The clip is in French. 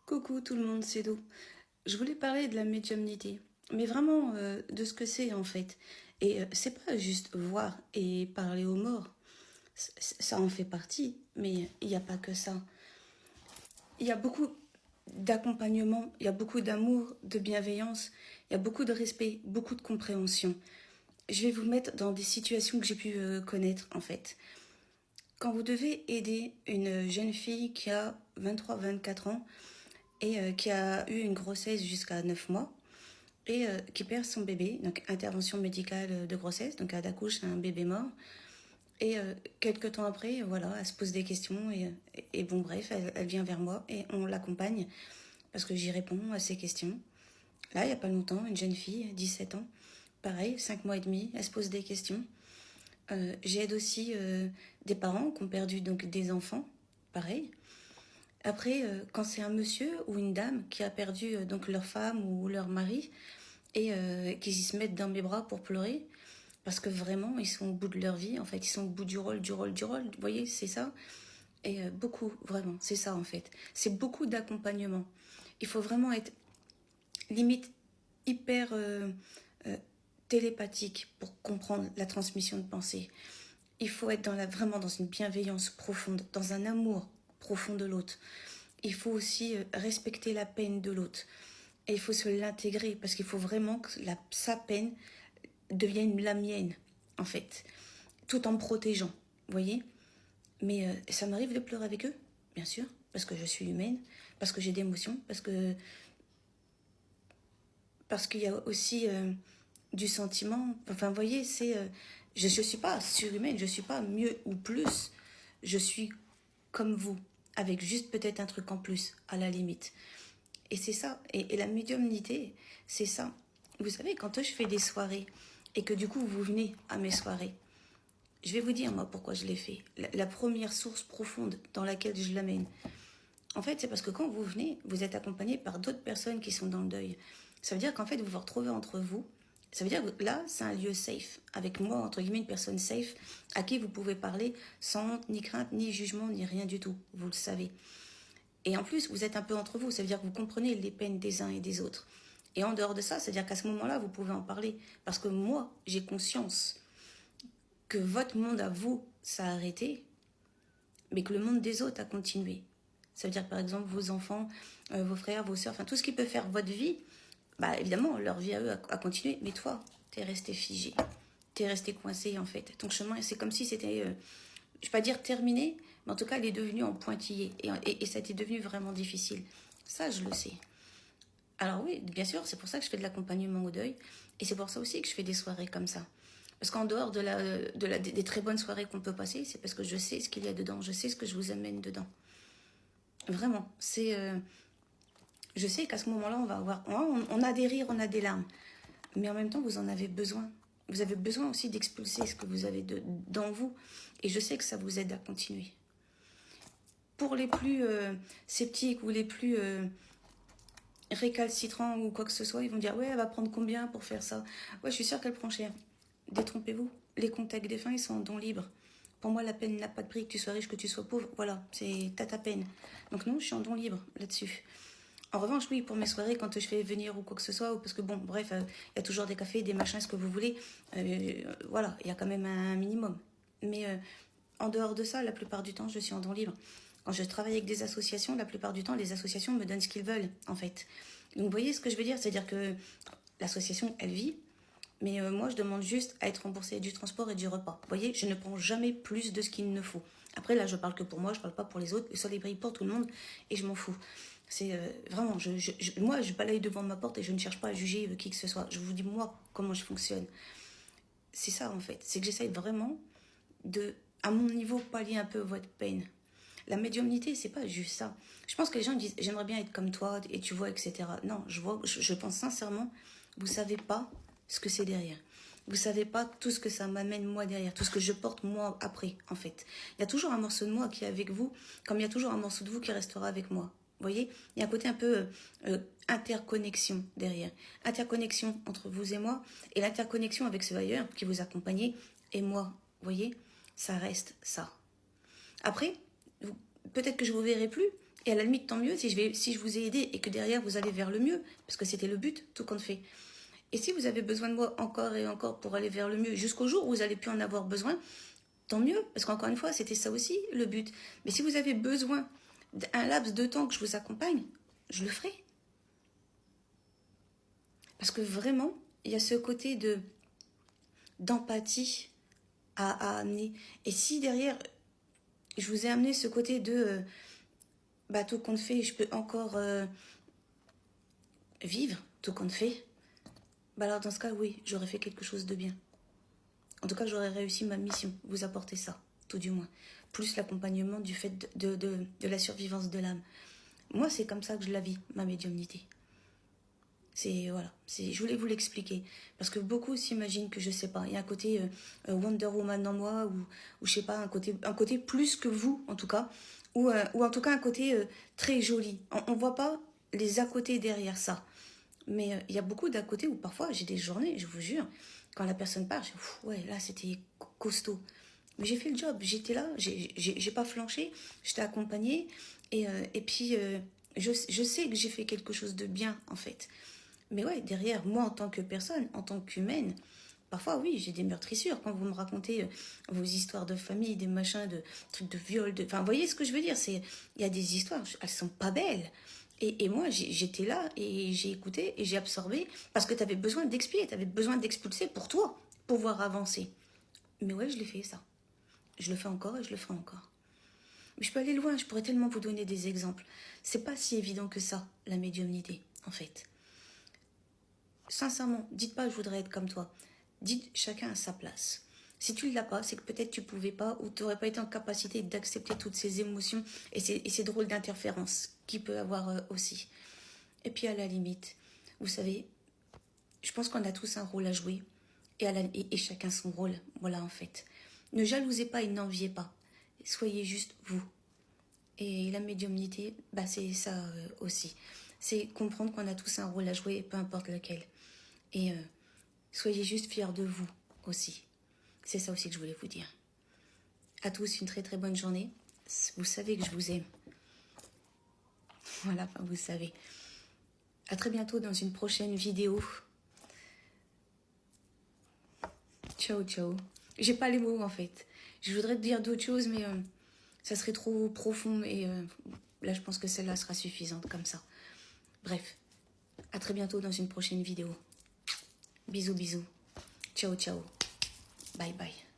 Coucou tout le monde, c'est Do. Je voulais parler de la médiumnité, mais vraiment de ce que c'est en fait. Et c'est pas juste voir et parler aux morts, ça en fait partie, mais il n'y a pas que ça. Il y a beaucoup d'accompagnement, il y a beaucoup d'amour, de bienveillance, il y a beaucoup de respect, beaucoup de compréhension. Je vais vous mettre dans des situations que j'ai pu connaître en fait. Quand vous devez aider une jeune fille qui a 23-24 ans et qui a eu une grossesse jusqu'à 9 mois, et qui perd son bébé, donc intervention médicale de grossesse, donc elle accouche un bébé mort. Et quelques temps après, voilà, elle se pose des questions et bon bref, elle vient vers moi et on l'accompagne parce que j'y réponds à ses questions. Là, il n'y a pas longtemps, une jeune fille, 17 ans, pareil, 5 mois et demi, elle se pose des questions. J'aide aussi des parents qui ont perdu donc des enfants, pareil. Après, quand c'est un monsieur ou une dame qui a perdu donc leur femme ou leur mari, et qu'ils se mettent dans mes bras pour pleurer parce que vraiment ils sont au bout de leur vie, en fait ils sont au bout du rôle, vous voyez, c'est ça. Et beaucoup, vraiment, c'est ça en fait, c'est beaucoup d'accompagnement. Il faut vraiment être limite hyper euh, télépathique pour comprendre la transmission de pensée. Il faut être vraiment dans une bienveillance profonde, dans un amour profond de l'autre. Il faut aussi respecter la peine de l'autre. Et il faut se l'intégrer parce qu'il faut vraiment que sa peine devienne la mienne, en fait, tout en me protégeant, vous voyez. Mais ça m'arrive de pleurer avec eux, bien sûr, parce que je suis humaine, parce que j'ai des émotions, parce qu'il y a aussi du sentiment. Enfin, vous voyez, je ne suis pas surhumaine, je ne suis pas mieux ou plus. Je suis comme vous, avec juste peut-être un truc en plus, à la limite. Et c'est ça. Et la médiumnité, c'est ça. Vous savez, quand je fais des soirées et que du coup vous venez à mes soirées, je vais vous dire moi pourquoi je l'ai fait. La première source profonde dans laquelle je l'amène, en fait, c'est parce que quand vous venez, vous êtes accompagné par d'autres personnes qui sont dans le deuil. Ça veut dire qu'en fait, vous vous retrouvez entre vous. Ça veut dire que là, c'est un lieu safe. Avec moi, entre guillemets, une personne safe à qui vous pouvez parler sans ni crainte, ni jugement, ni rien du tout. Vous le savez. Et en plus, vous êtes un peu entre vous, ça veut dire que vous comprenez les peines des uns et des autres. Et en dehors de ça, c'est-à-dire qu'à ce moment-là, vous pouvez en parler. Parce que moi, j'ai conscience que votre monde à vous, ça a arrêté, mais que le monde des autres a continué. Ça veut dire par exemple vos enfants, vos frères, vos soeurs, enfin tout ce qui peut faire votre vie, bah évidemment, leur vie à eux a continué. Mais toi, t'es resté figé. T'es resté coincé en fait. Ton chemin, c'est comme si c'était, je ne vais pas dire terminé, mais en tout cas, il est devenu en pointillé. Et ça a été devenu vraiment difficile. Ça, je le sais. Alors oui, bien sûr, c'est pour ça que je fais de l'accompagnement au deuil. Et c'est pour ça aussi que je fais des soirées comme ça. Parce qu'en dehors des très bonnes soirées qu'on peut passer, c'est parce que je sais ce qu'il y a dedans. Je sais ce que je vous amène dedans. Vraiment. Je sais qu'à ce moment-là, on va avoir... On a des rires, on a des larmes. Mais en même temps, vous en avez besoin. Vous avez besoin aussi d'expulser ce que vous avez dans vous. Et je sais que ça vous aide à continuer. Pour les plus sceptiques ou les plus récalcitrants ou quoi que ce soit, ils vont dire « Ouais, elle va prendre combien pour faire ça ?» Ouais, je suis sûre qu'elle prend cher. Détrompez-vous. Les contacts défunts, ils sont en don libre. Pour moi, la peine n'a pas de prix, que tu sois riche, que tu sois pauvre. Voilà, t'as ta peine. Donc non, je suis en don libre là-dessus. En revanche, oui, pour mes soirées, quand je fais venir ou quoi que ce soit, parce que bon, bref, il y a toujours des cafés, des machins, ce que vous voulez. Voilà, il y a quand même un minimum. Mais en dehors de ça, la plupart du temps, je suis en don libre. Quand je travaille avec des associations, la plupart du temps, les associations me donnent ce qu'ils veulent, en fait. Donc, vous voyez ce que je veux dire? C'est-à-dire que l'association, elle vit, mais moi, je demande juste à être remboursée du transport et du repas. Vous voyez, je ne prends jamais plus de ce qu'il ne faut. Après, là, je parle que pour moi, je parle pas pour les autres. Ça les brille pour tout le monde et je m'en fous. C'est vraiment, moi, je balaye devant ma porte et je ne cherche pas à juger qui que ce soit. Je vous dis, moi, comment je fonctionne. C'est ça, en fait. C'est que j'essaye vraiment de, à mon niveau, pallier un peu votre peine. La médiumnité, c'est pas juste ça. Je pense que les gens disent, j'aimerais bien être comme toi et tu vois, etc. Non, je pense sincèrement, vous savez pas ce que c'est derrière. Vous savez pas tout ce que ça m'amène moi derrière, tout ce que je porte moi après, en fait. Il y a toujours un morceau de moi qui est avec vous, comme il y a toujours un morceau de vous qui restera avec moi. Vous voyez, il y a un côté un peu interconnexion derrière. Interconnexion entre vous et moi, et l'interconnexion avec ce ailleurs qui vous accompagnait, et moi. Vous voyez, ça reste ça. Après, peut-être que je ne vous verrai plus, Et à la limite, tant mieux si je vous ai aidé et que derrière, vous allez vers le mieux. Parce que c'était le but, tout compte fait. Et si vous avez besoin de moi encore et encore pour aller vers le mieux, jusqu'au jour où vous allez plus en avoir besoin, tant mieux. Parce qu'encore une fois, c'était ça aussi le but. Mais si vous avez besoin d'un laps de temps que je vous accompagne, je le ferai. Parce que vraiment, il y a ce côté d'empathie à amener. Et si derrière, je vous ai amené ce côté de tout compte fait, je peux encore vivre, tout compte fait, alors dans ce cas, oui, j'aurais fait quelque chose de bien. En tout cas, j'aurais réussi ma mission, vous apporter ça, tout du moins. Plus l'accompagnement du fait de la survivance de l'âme. Moi, c'est comme ça que je la vis, ma médiumnité. Voilà, je voulais vous l'expliquer. Parce que beaucoup s'imaginent que je sais pas. Il y a un côté Wonder Woman en moi, ou je sais pas, un côté plus que vous, en tout cas. Ou en tout cas, un côté très joli. On voit pas les à côté derrière ça. Mais il y a beaucoup d'à côté où parfois j'ai des journées, je vous jure, quand la personne part, ouais, là c'était costaud. Mais j'ai fait le job, j'étais là, j'ai pas flanché, je t'ai accompagnée. Et puis, je sais que j'ai fait quelque chose de bien, en fait. Mais ouais, derrière, moi en tant que personne, en tant qu'humaine, parfois oui, j'ai des meurtrissures. Quand vous me racontez vos histoires de famille, des machins, de trucs de viol, enfin, vous voyez ce que je veux dire, il y a des histoires, elles sont pas belles. Et moi, j'étais là et j'ai écouté et j'ai absorbé parce que tu avais besoin d'expier, tu avais besoin d'expulser pour toi, pouvoir avancer. Mais ouais, je l'ai fait ça. Je le fais encore et je le ferai encore. Mais je peux aller loin, je pourrais tellement vous donner des exemples. C'est pas si évident que ça, la médiumnité, en fait. Sincèrement, dites pas je voudrais être comme toi. Dites chacun à sa place. Si tu ne l'as pas, c'est que peut-être tu pouvais pas ou tu n'aurais pas été en capacité d'accepter toutes ces émotions et ces drôles d'interférences qu'il peut avoir aussi. Et puis à la limite, vous savez, je pense qu'on a tous un rôle à jouer et chacun son rôle. Voilà en fait. Ne jalousez pas et n'enviez pas. Soyez juste vous. Et la médiumnité, c'est ça aussi. C'est comprendre qu'on a tous un rôle à jouer, peu importe lequel. Et soyez juste fiers de vous aussi. C'est ça aussi que je voulais vous dire. À tous, une très très bonne journée. Vous savez que je vous aime. Voilà, vous savez. À très bientôt dans une prochaine vidéo. Ciao, ciao. J'ai pas les mots en fait. Je voudrais te dire d'autres choses, mais ça serait trop profond. Et là, je pense que celle-là sera suffisante comme ça. Bref, à très bientôt dans une prochaine vidéo. Bisous, bisous. Ciao, ciao. Bye, bye.